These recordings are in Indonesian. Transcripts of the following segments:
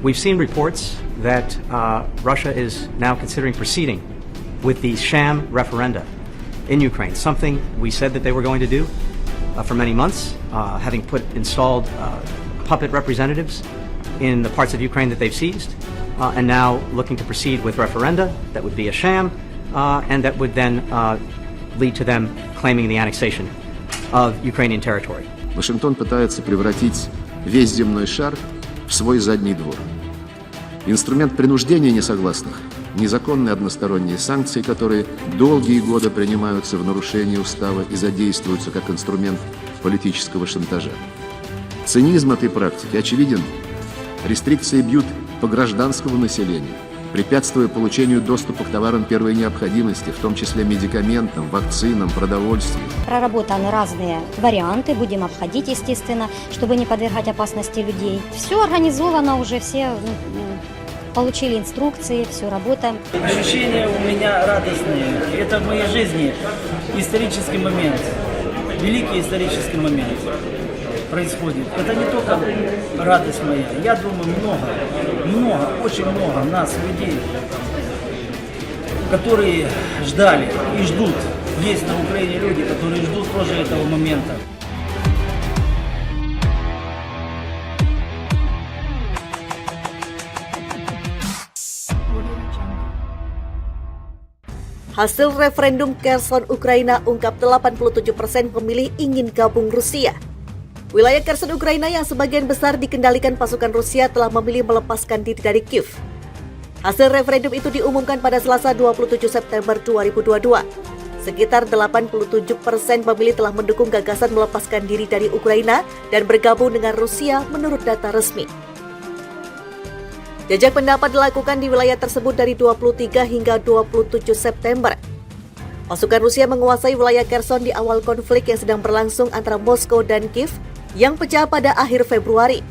We've seen reports that Russia is now considering proceeding with the sham referenda in Ukraine, something we said that they were going to do for many months, having installed puppet representatives in the parts of Ukraine that they've seized, and now looking to proceed with referenda that would be a sham, and that would then lead to them claiming the annexation of Ukrainian territory. Вашингтон пытается превратить весь земной шар в свой задний двор. Инструмент принуждения несогласных – незаконные односторонние санкции, которые долгие годы принимаются в нарушении устава и задействуются как инструмент политического шантажа. Цинизм этой практики очевиден. Рестрикции бьют по гражданскому населению, препятствуя получению доступа к товарам первой необходимости, в том числе медикаментам, вакцинам, продовольствию. Проработаны разные варианты, будем обходить, естественно, чтобы не подвергать опасности людей. Все организовано уже, все получили инструкции, все работаем. Ощущения у меня радостные. Это в моей жизни исторический момент, великий исторический момент происходит. Это не только радость моя. Я думаю, очень много нас, людей, которые ждали и ждут. Есть на Украине люди, которые ждут тоже этого момента. Hasil referendum Kherson Ukraina ungkap 87% pemilih ingin gabung Rusia. Wilayah Kherson Ukraina yang sebagian besar dikendalikan pasukan Rusia telah memilih melepaskan diri dari Kiev. Hasil referendum itu diumumkan pada Selasa 27 September 2022. Sekitar 87% pemilih telah mendukung gagasan melepaskan diri dari Ukraina dan bergabung dengan Rusia menurut data resmi. Jajak pendapat dilakukan di wilayah tersebut dari 23 hingga 27 September. Pasukan Rusia menguasai wilayah Kherson di awal konflik yang sedang berlangsung antara Moskow dan Kiev yang pecah pada akhir Februari.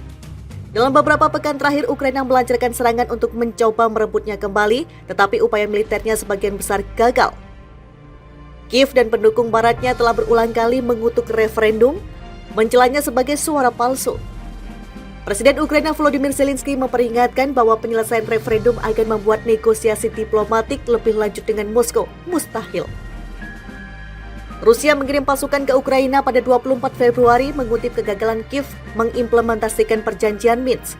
Dalam beberapa pekan terakhir, Ukraina melancarkan serangan untuk mencoba merebutnya kembali, tetapi upaya militernya sebagian besar gagal. Kiev dan pendukung baratnya telah berulang kali mengutuk referendum, mencelanya sebagai suara palsu. Presiden Ukraina Volodymyr Zelensky memperingatkan bahwa penyelesaian referendum akan membuat negosiasi diplomatik lebih lanjut dengan Moskow mustahil. Rusia mengirim pasukan ke Ukraina pada 24 Februari mengutip kegagalan Kiev mengimplementasikan perjanjian Minsk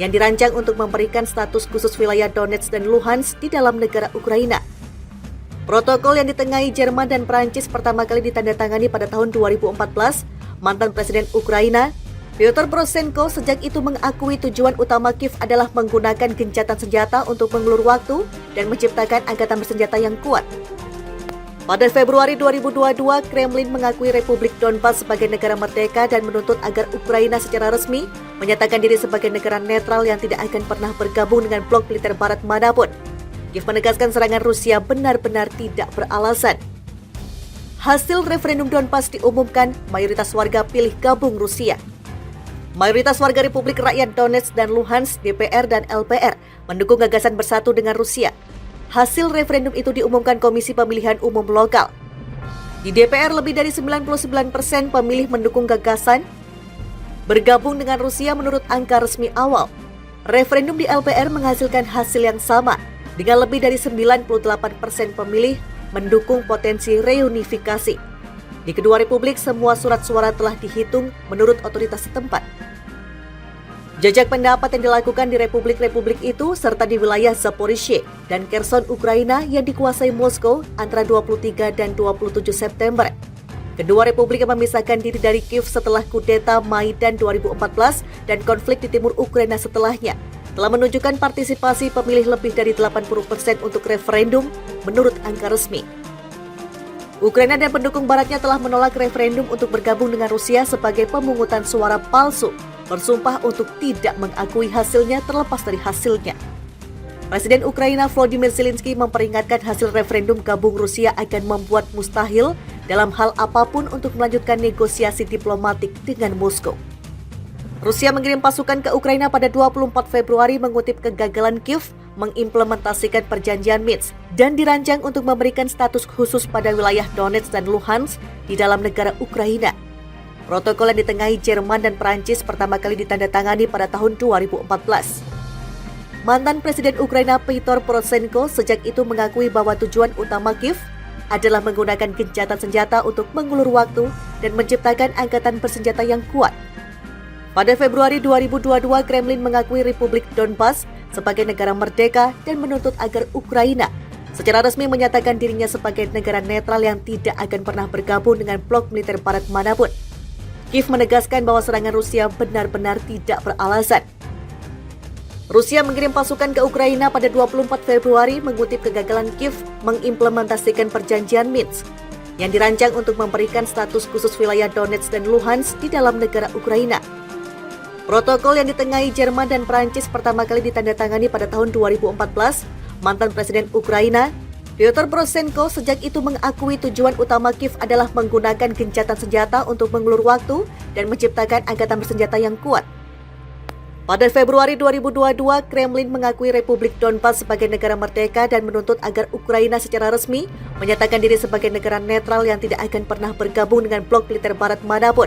yang dirancang untuk memberikan status khusus wilayah Donetsk dan Luhansk di dalam negara Ukraina. Protokol yang ditengahi Jerman dan Prancis pertama kali ditandatangani pada tahun 2014, mantan Presiden Ukraina Pyotr Poroshenko sejak itu mengakui tujuan utama Kiev adalah menggunakan gencatan senjata untuk mengulur waktu dan menciptakan angkatan bersenjata yang kuat. Pada Februari 2022, Kremlin mengakui Republik Donbas sebagai negara merdeka dan menuntut agar Ukraina secara resmi menyatakan diri sebagai negara netral yang tidak akan pernah bergabung dengan blok militer barat manapun. Kiev menegaskan serangan Rusia benar-benar tidak beralasan. Hasil referendum Donbas diumumkan, mayoritas warga pilih gabung Rusia. Mayoritas warga Republik Rakyat Donetsk dan Luhansk, DPR dan LPR, mendukung gagasan bersatu dengan Rusia. Hasil referendum itu diumumkan Komisi Pemilihan Umum Lokal. Di DPR, lebih dari 99% pemilih mendukung gagasan bergabung dengan Rusia menurut angka resmi awal. Referendum di LPR menghasilkan hasil yang sama, dengan lebih dari 98% pemilih mendukung potensi reunifikasi. Di kedua republik, semua surat suara telah dihitung menurut otoritas setempat. Jajak pendapat yang dilakukan di republik-republik itu serta di wilayah Zaporizhzhia dan Kherson Ukraina yang dikuasai Moskow antara 23 dan 27 September. Kedua republik yang memisahkan diri dari Kiev setelah kudeta Maidan 2014 dan konflik di timur Ukraina setelahnya telah menunjukkan partisipasi pemilih lebih dari 80% untuk referendum menurut angka resmi. Ukraina dan pendukung baratnya telah menolak referendum untuk bergabung dengan Rusia sebagai pemungutan suara palsu, bersumpah untuk tidak mengakui hasilnya terlepas dari hasilnya. Presiden Ukraina Volodymyr Zelensky memperingatkan hasil referendum gabung Rusia akan membuat mustahil dalam hal apapun untuk melanjutkan negosiasi diplomatik dengan Moskow. Rusia mengirim pasukan ke Ukraina pada 24 Februari mengutip kegagalan Kiev mengimplementasikan perjanjian Minsk dan dirancang untuk memberikan status khusus pada wilayah Donetsk dan Luhansk di dalam negara Ukraina. Protokol yang ditengahi Jerman dan Prancis pertama kali ditandatangani pada tahun 2014. Mantan Presiden Ukraina Petro Poroshenko sejak itu mengakui bahwa tujuan utama Kiev adalah menggunakan gencatan senjata untuk mengulur waktu dan menciptakan angkatan bersenjata yang kuat. Pada Februari 2022, Kremlin mengakui Republik Donbas sebagai negara merdeka dan menuntut agar Ukraina secara resmi menyatakan dirinya sebagai negara netral yang tidak akan pernah bergabung dengan blok militer barat manapun. Kiev menegaskan bahwa serangan Rusia benar-benar tidak beralasan. Rusia mengirim pasukan ke Ukraina pada 24 Februari mengutip kegagalan Kiev mengimplementasikan perjanjian Minsk yang dirancang untuk memberikan status khusus wilayah Donetsk dan Luhansk di dalam negara Ukraina. Protokol yang ditengahi Jerman dan Prancis pertama kali ditandatangani pada tahun 2014, mantan Presiden Ukraina, Petro Poroshenko sejak itu mengakui tujuan utama Kiev adalah menggunakan gencatan senjata untuk mengulur waktu dan menciptakan angkatan bersenjata yang kuat. Pada Februari 2022, Kremlin mengakui Republik Donbas sebagai negara merdeka dan menuntut agar Ukraina secara resmi menyatakan diri sebagai negara netral yang tidak akan pernah bergabung dengan blok militer barat manapun.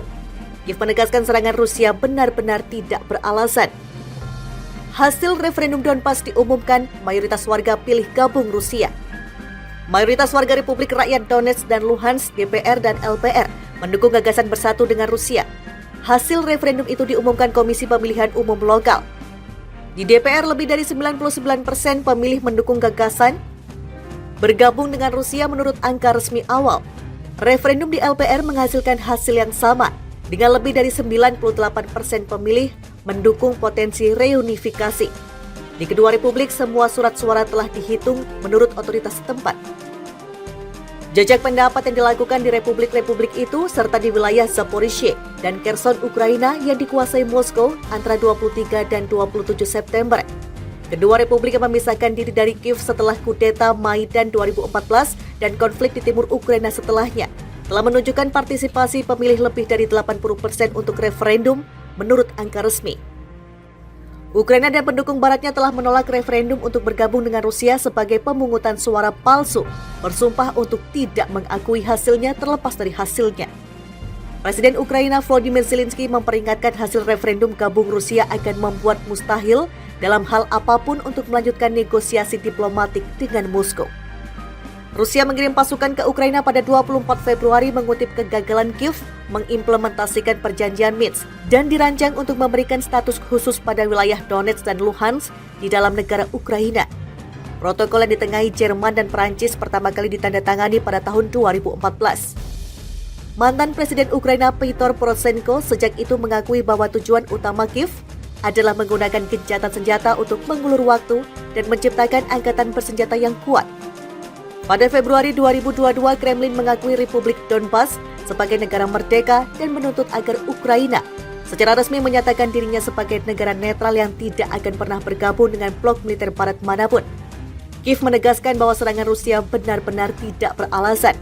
Kiev menegaskan serangan Rusia benar-benar tidak beralasan. Hasil referendum Donbas diumumkan, mayoritas warga pilih gabung Rusia. Mayoritas warga Republik Rakyat Donetsk dan Luhansk, DPR dan LPR, mendukung gagasan bersatu dengan Rusia. Hasil referendum itu diumumkan Komisi Pemilihan Umum Lokal. Di DPR, lebih dari 99% pemilih mendukung gagasan bergabung dengan Rusia menurut angka resmi awal. Referendum di LPR menghasilkan hasil yang sama, dengan lebih dari 98% pemilih mendukung potensi reunifikasi. Di kedua republik, semua surat suara telah dihitung menurut otoritas setempat. Jajak pendapat yang dilakukan di republik-republik itu serta di wilayah Zaporizhzhia dan Kherson Ukraina yang dikuasai Moskow antara 23 dan 27 September. Kedua republik yang memisahkan diri dari Kiev setelah kudeta Maidan 2014 dan konflik di timur Ukraina setelahnya telah menunjukkan partisipasi pemilih lebih dari 80% untuk referendum menurut angka resmi. Ukraina dan pendukung baratnya telah menolak referendum untuk bergabung dengan Rusia sebagai pemungutan suara palsu, bersumpah untuk tidak mengakui hasilnya terlepas dari hasilnya. Presiden Ukraina Volodymyr Zelensky memperingatkan hasil referendum gabung Rusia akan membuat mustahil dalam hal apapun untuk melanjutkan negosiasi diplomatik dengan Moskow. Rusia mengirim pasukan ke Ukraina pada 24 Februari mengutip kegagalan Kiev mengimplementasikan perjanjian Minsk dan dirancang untuk memberikan status khusus pada wilayah Donetsk dan Luhansk di dalam negara Ukraina. Protokol yang ditengahi Jerman dan Prancis pertama kali ditandatangani pada tahun 2014. Mantan Presiden Ukraina Petro Poroshenko sejak itu mengakui bahwa tujuan utama Kiev adalah menggunakan gencatan senjata untuk mengulur waktu dan menciptakan angkatan bersenjata yang kuat. Pada Februari 2022, Kremlin mengakui Republik Donbas sebagai negara merdeka dan menuntut agar Ukraina secara resmi menyatakan dirinya sebagai negara netral yang tidak akan pernah bergabung dengan blok militer barat manapun. Kiev menegaskan bahwa serangan Rusia benar-benar tidak beralasan.